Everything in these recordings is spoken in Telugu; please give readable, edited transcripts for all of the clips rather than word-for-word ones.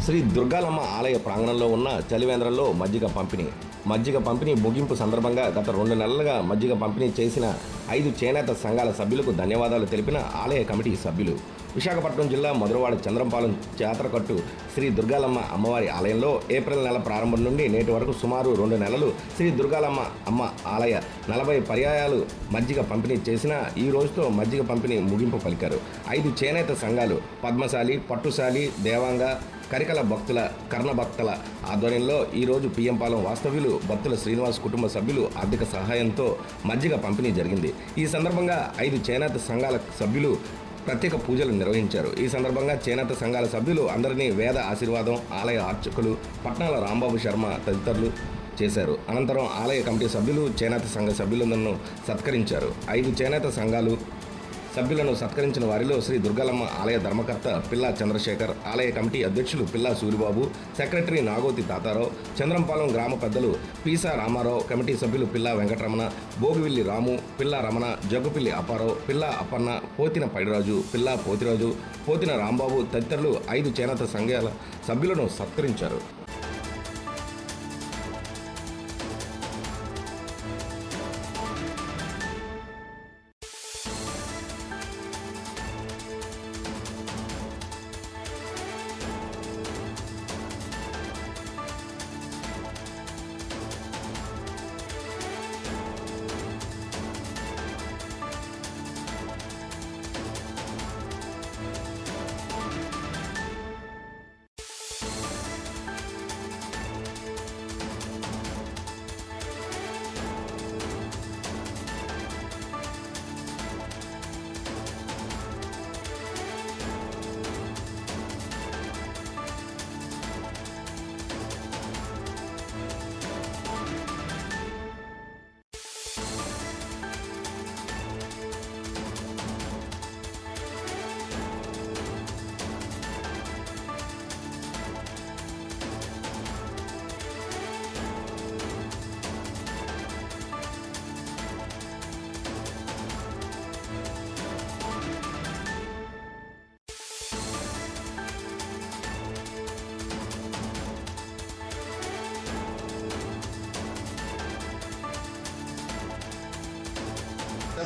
శ్రీ దుర్గాలమ్మ ఆలయ ప్రాంగణంలో ఉన్న చలివేంద్రంలో మజ్జిగ పంపిణీ ముగింపు సందర్భంగా గత 2 నెలలుగా మజ్జిగ పంపిణీ చేసిన 5 చేనేత సంఘాల సభ్యులకు ధన్యవాదాలు తెలిపిన ఆలయ కమిటీ సభ్యులు. విశాఖపట్నం జిల్లా మధురవాడ చంద్రంపాలెం జాతరకట్టు శ్రీ దుర్గాలమ్మ అమ్మవారి ఆలయంలో ఏప్రిల్ నెల ప్రారంభం నుండి నేటి వరకు సుమారు 2 నెలలు శ్రీ దుర్గాలమ్మ అమ్మ ఆలయ 40 పర్యాయాలు మజ్జిగ పంపిణీ చేసిన ఈ రోజుతో మజ్జిగ పంపిణీ ముగింపు పలికారు. 5 చేనేత సంఘాలు పద్మశాలి, పట్టుశాలి, దేవాంగ, కరికల భక్తుల, కర్ణ భక్తుల ఆధ్వర్యంలో ఈరోజు పిఎంపాలెం వాస్తవ్యులు భక్తుల శ్రీనివాస్ కుటుంబ సభ్యులు ఆర్థిక సహాయంతో మజ్జిగ పంపిణీ జరిగింది. ఈ సందర్భంగా 5 చేనేత సంఘాల సభ్యులు ప్రత్యేక పూజలు నిర్వహించారు. ఈ సందర్భంగా చేనేత సంఘాల సభ్యులు అందరినీ వేద ఆశీర్వాదం ఆలయ అర్చకులు పట్నాల రాంబాబు శర్మ తదితరులు చేశారు. అనంతరం ఆలయ కమిటీ సభ్యులు చేనేత సంఘ సభ్యులను సత్కరించారు. 5 చేనేత సంఘాలు సభ్యులను సత్కరించిన వారిలో శ్రీ దుర్గాలమ్మ ఆలయ ధర్మకర్త పిల్లా చంద్రశేఖర్, ఆలయ కమిటీ అధ్యక్షులు పిల్లా సూరిబాబు, సెక్రటరీ నాగోతి తాతారావు, చంద్రంపాలెం గ్రామ పెద్దలు పీసా రామారావు, కమిటీ సభ్యులు పిల్లా వెంకటరమణ, భోగివిల్లి రాము, పిల్లా రమణ, జగ్గుపిల్లి అప్పారావు, పిల్లా అప్పన్న, పోతిన పైడిరాజు, పిల్లా పోతిరాజు, పోతిన రాంబాబు తదితరులు 5 చేనేత సంఘాల సభ్యులను సత్కరించారు.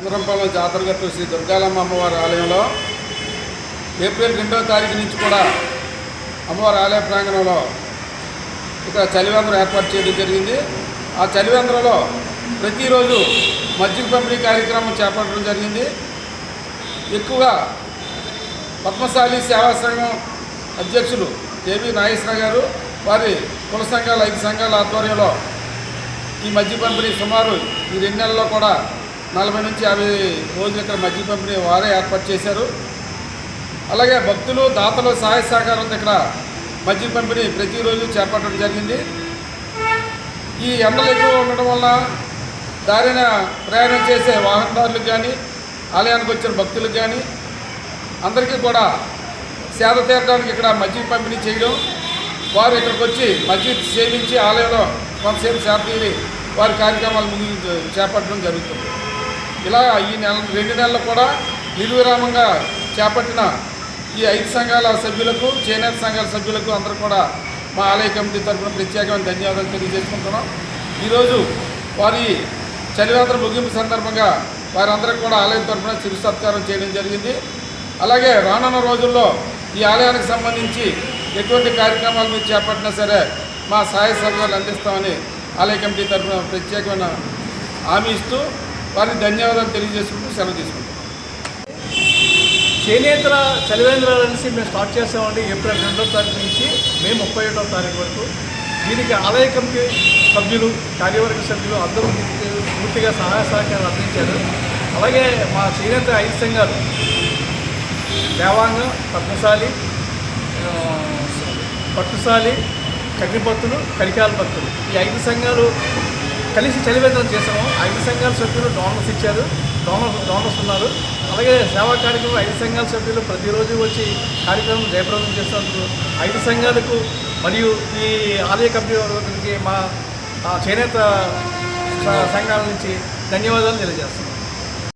చంద్రంపాలెం జాతరగట్టు శ్రీ దుర్గాలమ్మ అమ్మవారి ఆలయంలో ఏప్రిల్ 2వ తారీఖు నుంచి కూడా అమ్మవారి ఆలయ ప్రాంగణంలో ఇక్కడ చలివేంద్రం ఏర్పాటు చేయడం జరిగింది. ఆ చలివేంద్రంలో ప్రతిరోజు మజ్జిగ పంపిణీ కార్యక్రమం చేపట్టడం జరిగింది. ఎక్కువగా పద్మశాలి సేవా సంఘం అధ్యక్షులు కేవీ నాగేశ్వర గారు వారి కుల సంఘాల 5 సంఘాల ఆధ్వర్యంలో ఈ మజ్జిగ పంపిణీ సుమారు ఈ 2 నెలల్లో కూడా 40 నుంచి 50 రోజులు ఇక్కడ మజ్జిగ పంపిణీ వారే ఏర్పాటు చేశారు. అలాగే భక్తులు దాతలు సహాయ సహకారంతో ఇక్కడ మజ్జిగ పంపిణీ ప్రతిరోజు చేపట్టడం జరిగింది. ఈ ఎండలు ఎక్కువ ఉండడం వల్ల దారిన ప్రయాణం చేసే వాహనదారులకు కానీ ఆలయానికి వచ్చిన భక్తులకు కానీ అందరికీ కూడా సేద తీరడానికి ఇక్కడ మజ్జిగ పంపిణీ చేయడం, వారు ఇక్కడికి వచ్చి మజ్జిగ సేవించి ఆలయంలో కొంతసేపు సేద తీరి వారి కార్యక్రమాలు చేపట్టడం జరుగుతుంది. ఇలా ఈ 2 నెలలు కూడా నిర్విరామంగా చేపట్టిన ఈ 5 సంఘాల సభ్యులకు, చేనేత సంఘాల సభ్యులకు అందరూ కూడా మా ఆలయ కమిటీ తరఫున ప్రత్యేకమైన ధన్యవాదాలు తెలియజేసుకుంటున్నాం. ఈరోజు వారి చలివేంద్ర ముగింపు సందర్భంగా వారందరికీ కూడా ఆలయం తరఫున చిరు సత్కారం చేయడం జరిగింది. అలాగే రానున్న రోజుల్లో ఈ ఆలయానికి సంబంధించి ఎటువంటి కార్యక్రమాలు మీరు చేపట్టినా సరే మా సహాయ సహకారాలు అందిస్తామని ఆలయ కమిటీ తరఫున ప్రత్యేకమైన హామీ ఇస్తూ వారికి ధన్యవాదాలు తెలియజేసుకుంటూ సెలవు తీసుకుంటాం. చేనేతల చలివేంద్రాల నుంచి మేము స్టార్ట్ చేస్తామండి. ఏప్రిల్ 2వ తారీఖు నుంచి మే 31వ తారీఖు వరకు. దీనికి ఆలయ కమిటీ సభ్యులు, కార్యవర్గ సభ్యులు అందరూ పూర్తిగా సహాయ సహకారాలు అందించారు. అలాగే మా చేనేత 5 సంఘాలు దేవాంగ, పద్మశాలి, పట్టుశాలి, కగ్నిభక్తులు, కరికాల భక్తులు ఈ 5 సంఘాలు కలిసి చలివేంద్రం చేసాము. 5 సంఘాల సభ్యులు డోనర్స్ ఇచ్చారు, డోనర్స్ ఉన్నారు. అలాగే సేవా కార్యక్రమం 5 సంఘాల సభ్యులు ప్రతిరోజు వచ్చి కార్యక్రమం జయప్రదం చేస్తున్నందుకు 5 సంఘాలకు మరియు ఈ ఆలయ కమిటీ మా చేనేత సంఘాల నుంచి ధన్యవాదాలు తెలియజేస్తున్నాం.